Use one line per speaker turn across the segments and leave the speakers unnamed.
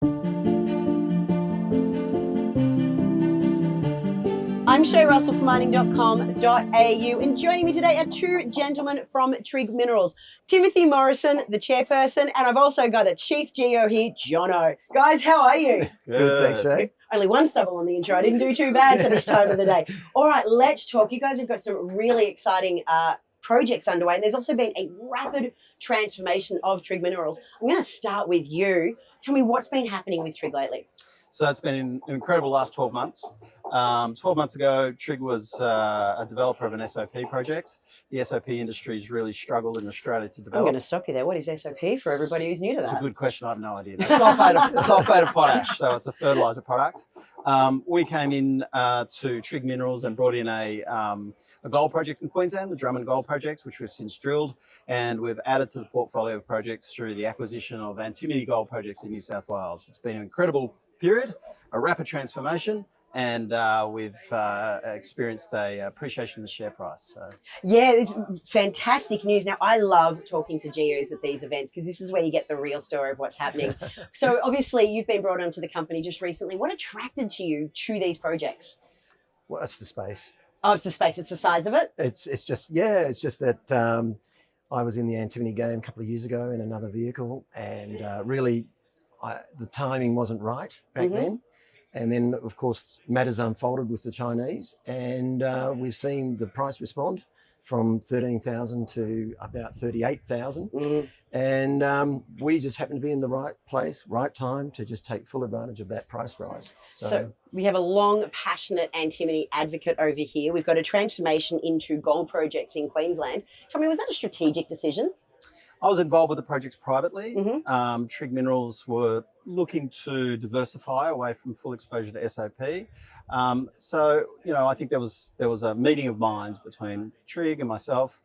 I'm Shae Russell from mining.com.au, and joining me today are two gentlemen from Trigg Minerals, Timothy Morrison, the chairperson, and I've also got a chief geo here, Jono. Guys, how are you?
Good, thanks, Shae.
Only one stubble on the intro. I didn't do too bad for this time of the day. All right, let's talk. You guys have got some really exciting projects underway, and there's also been a rapid transformation of Trigg Minerals. I'm going to start with you. Tell me what's been happening with Trigg lately.
So it's been an incredible last 12 months. 12 months ago, Trigg was a developer of an SOP project. The SOP industry has really struggled in Australia to develop.
I'm going to stop you there. What is SOP for everybody who's new to that?
It's a good question. I have no idea. Sulfate of potash, so it's a fertilizer product. We came in to Trigg Minerals and brought in a gold project in Queensland, the Drummond Gold Project, which we've since drilled, and we've added to the portfolio of projects through the acquisition of Antimony Gold Projects in New South Wales. It's been an incredible period, a rapid transformation, and we've experienced a appreciation in the share price. So.
Yeah, it's fantastic news. Now, I love talking to geos at these events because this is where you get the real story of what's happening. So obviously you've been brought onto the company just recently. What attracted you to these projects?
Well, it's the space.
Oh, it's the space. It's the size of it?
It's just that I was in the antimony game a couple of years ago in another vehicle, and really the timing wasn't right back then. And then, of course, matters unfolded with the Chinese, and we've seen the price respond from 13,000 to about 38,000. And we just happen to be in the right place, right time to just take full advantage of that price rise.
So we have a long, passionate antimony advocate over here. We've got a transformation into gold projects in Queensland. Tell me, was that a strategic decision?
I was involved with the projects privately. Trigg Minerals were looking to diversify away from full exposure to SOP. So, you know, I think there was a meeting of minds between Trigg and myself.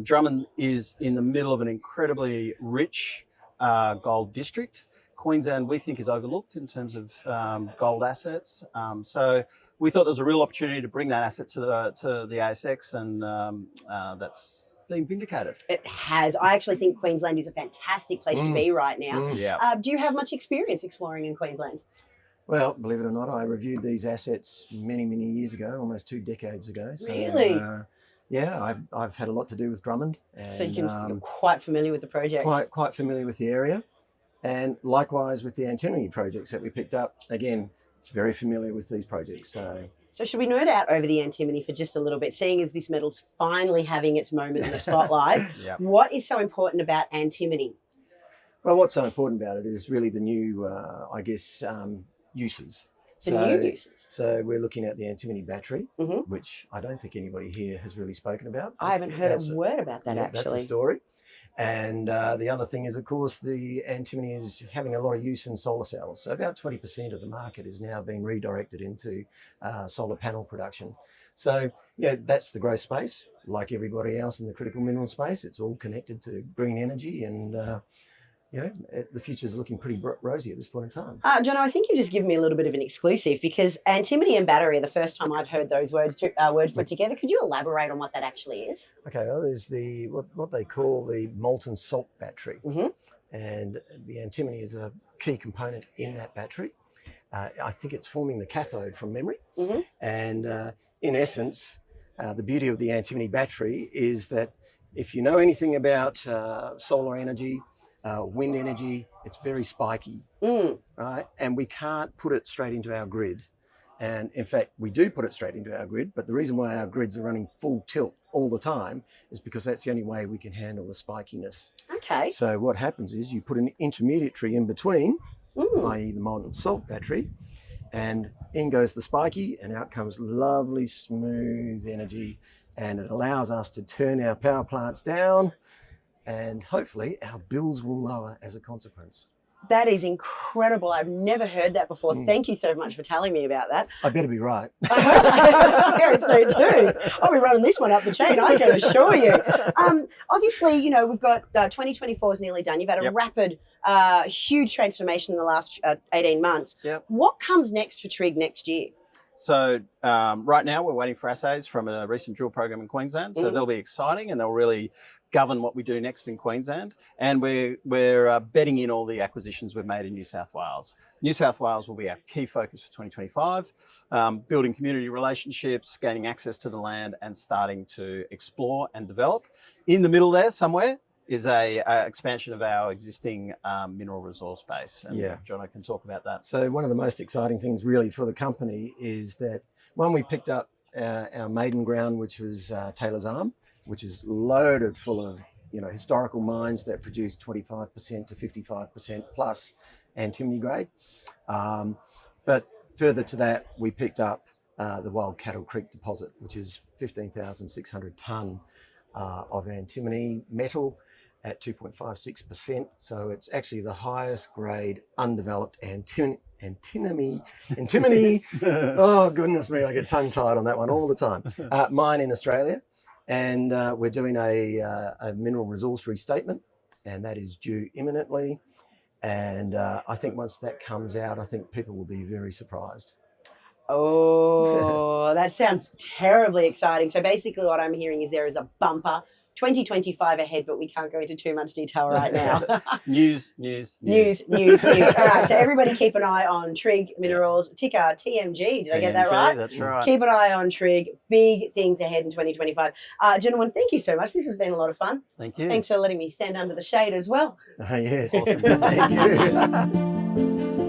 Drummond is in the middle of an incredibly rich gold district. Queensland, we think, is overlooked in terms of gold assets. So we thought there was a real opportunity to bring that asset to the ASX, and that's been vindicated.
It has. I actually think Queensland is a fantastic place to be right now.
Yeah.
Do you have much experience exploring in Queensland?
Well, believe it or not, I reviewed these assets many, many years ago, almost 2 decades ago. So,
really?
Yeah, I've had a lot to do with Drummond. And,
so you're quite familiar with the project?
Quite familiar with the area. And likewise with the antimony projects that we picked up. Again, very familiar with these projects.
So should we nerd out over the antimony for just a little bit, seeing as this metal's finally having its moment in the spotlight? What is so important about antimony?
Well, what's so important about it is really the new, uses.
New uses.
So we're looking at the antimony battery, which I don't think anybody here has really spoken about.
I haven't heard a word about that, actually.
That's a story. And the other thing is, of course, the antimony is having a lot of use in solar cells. So about 20% of the market is now being redirected into solar panel production. So, yeah, that's the growth space. Like everybody else in the critical mineral space, it's all connected to green energy, and the future is looking pretty rosy at this point in time.
Jono, I think you've just given me a little bit of an exclusive, because antimony and battery are the first time I've heard those words put together. Could you elaborate on what that actually is?
Okay, well, there's the what they call the molten salt battery, and the antimony is a key component in that battery. I think it's forming the cathode from memory, and in essence, the beauty of the antimony battery is that if you know anything about solar energy, wind energy, it's very spiky, right? And we can't put it straight into our grid. And in fact, we do put it straight into our grid, but the reason why our grids are running full tilt all the time is because that's the only way we can handle the spikiness.
Okay.
So what happens is you put an intermediary in between, i.e. the molten salt battery, and in goes the spiky, and out comes lovely, smooth energy, and it allows us to turn our power plants down, and hopefully our bills will lower as a consequence.
That is incredible. I've never heard that before. Thank you so much for telling me about that.
I better be right.
I hope so too. I'll be running this one up the chain, I can assure you. Obviously, you know, we've got 2024 is nearly done. You've had a rapid, huge transformation in the last 18 months. What comes next for Trigg next year?
So right now we're waiting for assays from a recent drill program in Queensland. So they'll be exciting, and they'll really govern what we do next in Queensland, and we're bedding in all the acquisitions we've made in New South Wales. New South Wales will be our key focus for 2025, building community relationships, gaining access to the land, and starting to explore and develop. In the middle there somewhere is a expansion of our existing mineral resource base. And Jono can talk about that.
So one of the most exciting things really for the company is that we picked up our maiden ground, which was Taylor's Arm, which is loaded full of historical mines that produce 25% to 55% plus antimony grade. But further to that, we picked up the Wild Cattle Creek deposit, which is 15,600 tonne of antimony metal at 2.56%. So it's actually the highest grade undeveloped antimony. Oh, goodness me, I get tongue tied on that one all the time. Mine in Australia. And we're doing a mineral resource restatement, and that is due imminently. And I think once that comes out, I think people will be very surprised.
Oh, that sounds terribly exciting. So basically what I'm hearing is there is a bumper 2025 ahead, but we can't go into too much detail right now.
News.
All right, so everybody keep an eye on Trigg Minerals, ticker TMG. Did I get that right?
That's right.
Keep an eye on Trigg. Big things ahead in 2025. Gentlemen, thank you so much. This has been a lot of fun.
Thank you.
Thanks for letting me stand under the shade as well.
Yes.
Awesome.
Thank you.